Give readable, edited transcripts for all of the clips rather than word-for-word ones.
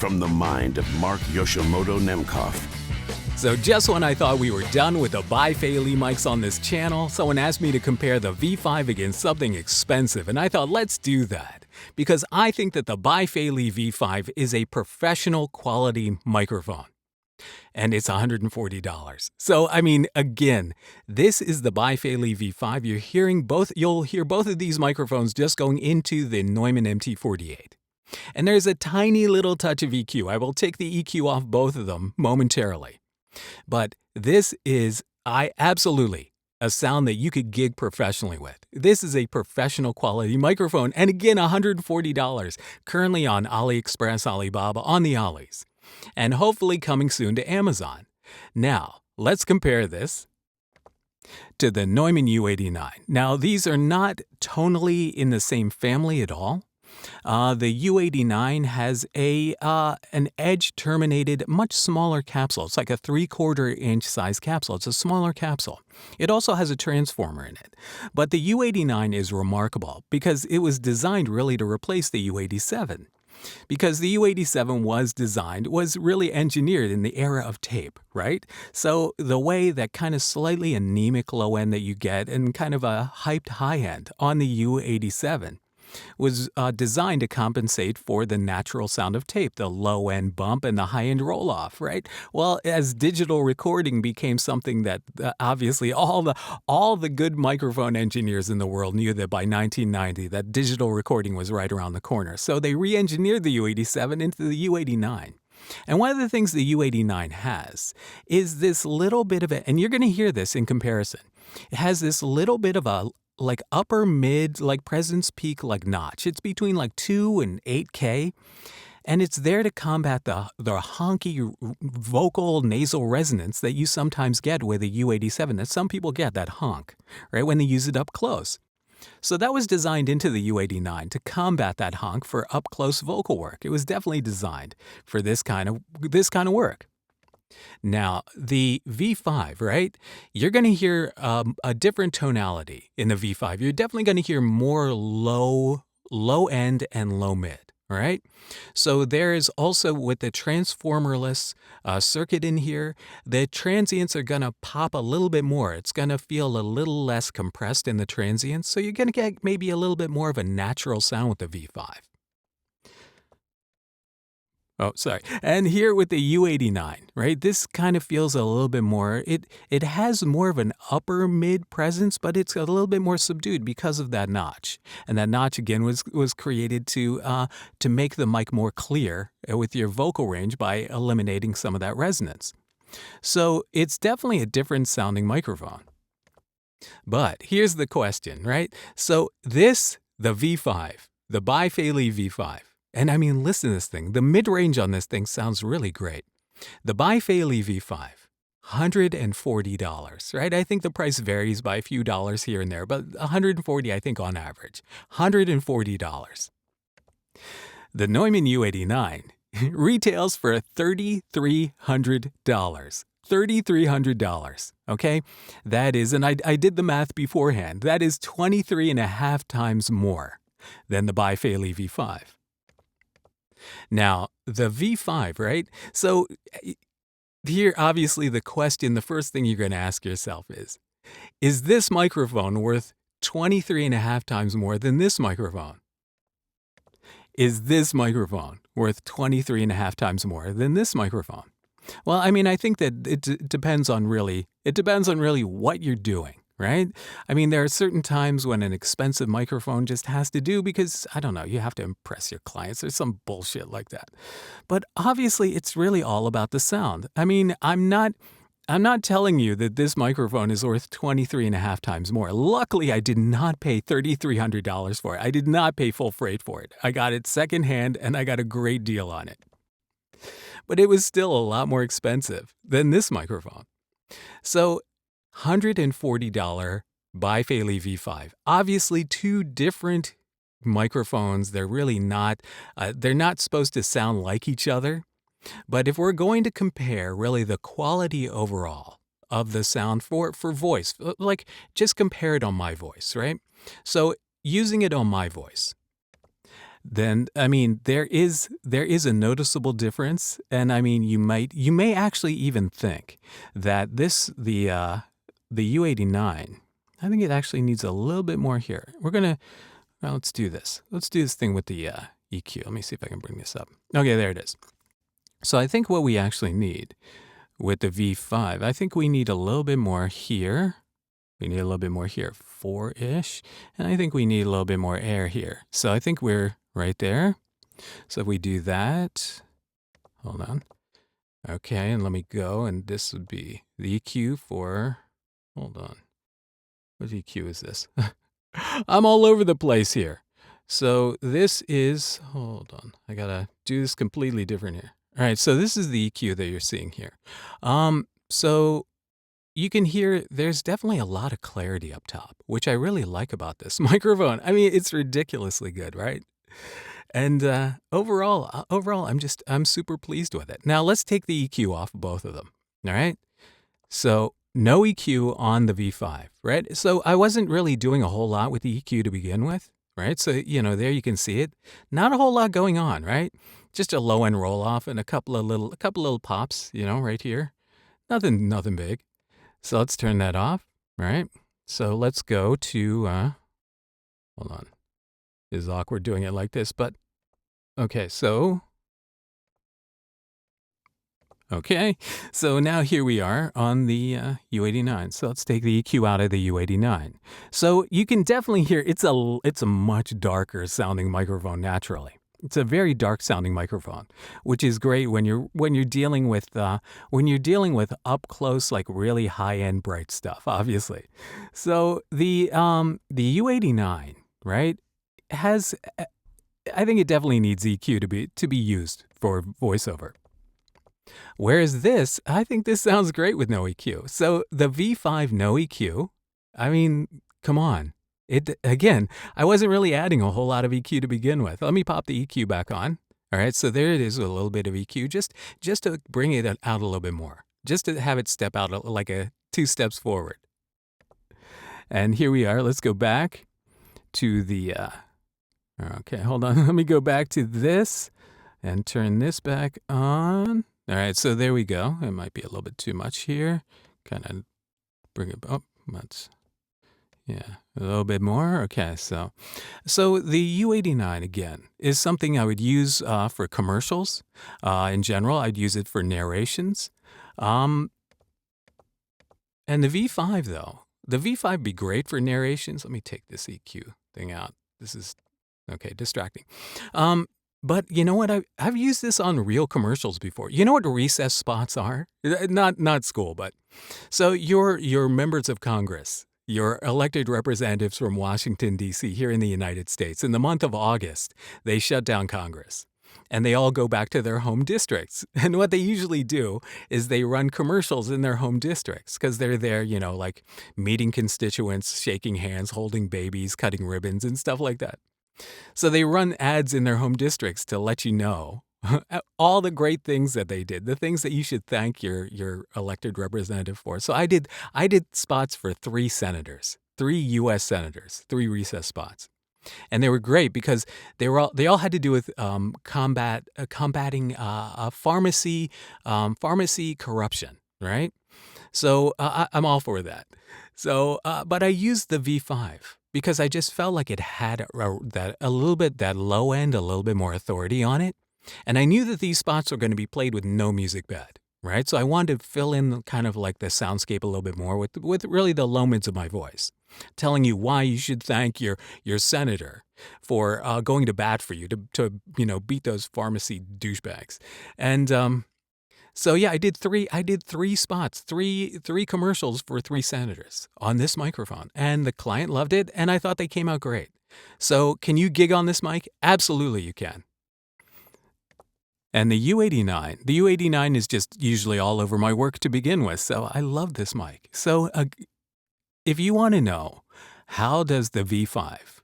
From the mind of Mark Yoshimoto Nemkov. So just when I thought we were done with the BaiFei Li mics on this channel, someone asked me to compare the V5 against something expensive, and I thought, let's do that. Because I think that the BaiFei Li V5 is a professional quality microphone. And it's $140. So, I mean, again, this is the BaiFei Li V5. You'll hear both of these microphones just going into the Neumann MT-48. And there's a tiny little touch of EQ. I will take the EQ off both of them momentarily. But this is, absolutely, a sound that you could gig professionally with. This is a professional quality microphone. And again, $140, currently on AliExpress, Alibaba, on the Ollies. And hopefully coming soon to Amazon. Now, let's compare this to the Neumann U89. Now, these are not tonally in the same family at all. The U89 has an edge-terminated, much smaller capsule. It's like a 3/4 inch size capsule. It's a smaller capsule. It also has a transformer in it. But the U89 is remarkable because it was designed really to replace the U87. Because the U87 was really engineered in the era of tape, right? So the way that kind of slightly anemic low end that you get and kind of a hyped high end on the U87 was designed to compensate for the natural sound of tape, the low-end bump and the high-end roll-off, right? Well, as digital recording became something that obviously all the good microphone engineers in the world knew that by 1990 that digital recording was right around the corner. So they re-engineered the U87 into the U89. And one of the things the U89 has is this little bit of it, and you're going to hear this in comparison. It has this little bit of a like upper mid, like President's Peak, like notch. It's between like 2 and 8K, and it's there to combat the honky vocal nasal resonance that you sometimes get with a U87, that some people get, that honk, right, when they use it up close. So that was designed into the U89 to combat that honk for up-close vocal work. It was definitely designed for this kind of work. Now, the V5, right, you're going to hear a different tonality in the V5. You're definitely going to hear more low end and low mid, all right? So there is also, with the transformerless circuit in here, the transients are going to pop a little bit more. It's going to feel a little less compressed in the transients, so you're going to get maybe a little bit more of a natural sound with the V5. Oh, sorry. And here with the U89, right, this kind of feels a little bit more, it has more of an upper mid presence, but it's a little bit more subdued because of that notch. And that notch, again, was created to make the mic more clear with your vocal range by eliminating some of that resonance. So it's definitely a different sounding microphone. But here's the question, right? So the V5, the BaiFei Li V5, and I mean, listen to this thing. The mid-range on this thing sounds really great. The BaiFei Li V5, $140, right? I think the price varies by a few dollars here and there, but $140, I think, on average. $140. The Neumann U89 retails for $3,300. $3,300, okay? That is, and I did the math beforehand, that is 23.5 times more than the BaiFei Li V5. Now, the V5, right? So here, obviously, the first thing you're going to ask yourself is this microphone worth 23.5 times more than this microphone? Is this microphone worth 23.5 times more than this microphone? Well, I mean, I think that it depends on really what you're doing. Right? I mean, there are certain times when an expensive microphone just has to do because, I don't know, you have to impress your clients. There's some bullshit like that. But obviously, it's really all about the sound. I mean, I'm not telling you that this microphone is worth 23.5 times more. Luckily, I did not pay $3,300 for it. I did not pay full freight for it. I got it secondhand, and I got a great deal on it. But it was still a lot more expensive than this microphone. So, $140 BaiFei Li V5. Obviously, two different microphones. They're really not, they're not supposed to sound like each other. But if we're going to compare really the quality overall of the sound for voice, like just compare it on my voice, right? So using it on my voice, then I mean there is a noticeable difference, and I mean you may actually even think that the U89, I think it actually needs a little bit more here. Well, let's do this. Let's do this thing with the EQ. Let me see if I can bring this up. Okay, there it is. So I think what we actually need with the V5, I think we need a little bit more here. We need a little bit more here, 4-ish. And I think we need a little bit more air here. So I think we're right there. So if we do that, hold on. Okay, and let me go, and this would be the EQ for, hold on. What EQ is this? I'm all over the place here. So this is, hold on, I gotta do this completely different here. All right, so this is the EQ that you're seeing here. So you can hear there's definitely a lot of clarity up top, which I really like about this microphone. I mean, it's ridiculously good, right? And overall, I'm super pleased with it. Now let's take the EQ off of both of them. All right. So no EQ on the V5, right? So I wasn't really doing a whole lot with the EQ to begin with, right? So, there you can see it. Not a whole lot going on, right? Just a low end roll off and a couple of little pops, right here. Nothing big. So let's turn that off, right? So let's go to, hold on. It's awkward doing it like this, but okay, so now here we are on the U89. So let's take the EQ out of the U89. So you can definitely hear it's a much darker sounding microphone naturally. It's a very dark sounding microphone, which is great when you're dealing with up close, like really high end bright stuff, obviously. So the U89, right, has, I think it definitely needs EQ to be used for voiceover. Whereas this, I think this sounds great with no EQ. So the V5 no EQ, I mean, come on. Again, I wasn't really adding a whole lot of EQ to begin with. Let me pop the EQ back on. All right, so there it is with a little bit of EQ, just to bring it out a little bit more, just to have it step out like 2 steps forward. And here we are. Let's go back to the, okay, hold on. Let me go back to this and turn this back on. All right, so there we go. It might be a little bit too much here. Kind of bring it up. Yeah, a little bit more. Okay, so the U89 again is something I would use for commercials. In general, I'd use it for narrations. And the V5 though, the V5 would be great for narrations. Let me take this EQ thing out. This is okay, distracting. But you know what? I've used this on real commercials before. You know what recess spots are? Not school, but so your members of Congress, your elected representatives from Washington, D.C. here in the United States, in the month of August, they shut down Congress. And they all go back to their home districts. And what they usually do is they run commercials in their home districts because they're there, like meeting constituents, shaking hands, holding babies, cutting ribbons, and stuff like that. So they run ads in their home districts to let you know all the great things that they did, the things that you should thank your elected representative for. So I did spots for 3 senators, 3 U.S. senators, 3 recess spots. And they were great because they all had to do with combating pharmacy corruption, right? So I'm all for that. So, but I used the V5 because I just felt like it had a little bit that low end, a little bit more authority on it, and I knew that these spots were going to be played with no music bed, right? So I wanted to fill in kind of like the soundscape a little bit more with really the low mids of my voice, telling you why you should thank your senator for going to bat for you to beat those pharmacy douchebags. And so yeah, I did 3 spots, 3 commercials for 3 senators on this microphone, and the client loved it, and I thought they came out great. So can you gig on this mic? Absolutely, you can. And the U89 is just usually all over my work to begin with, so I love this mic. So if you want to know how does the V5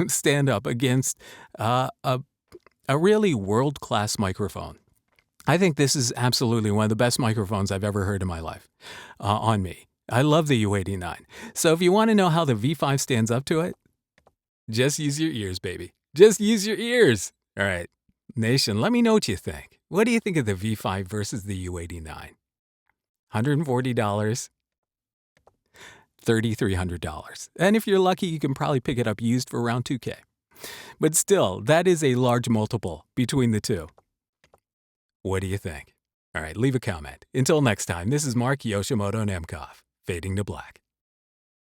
stand up against a really world-class microphone, I think this is absolutely one of the best microphones I've ever heard in my life on me. I love the U89. So if you want to know how the V5 stands up to it, just use your ears, baby. Just use your ears. All right, Nation, let me know what you think. What do you think of the V5 versus the U89? $140, $3,300. And if you're lucky, you can probably pick it up used for around $2K. But still, that is a large multiple between the two. What do you think? All right, leave a comment. Until next time, this is Mark Yoshimoto Nemkov, fading to black.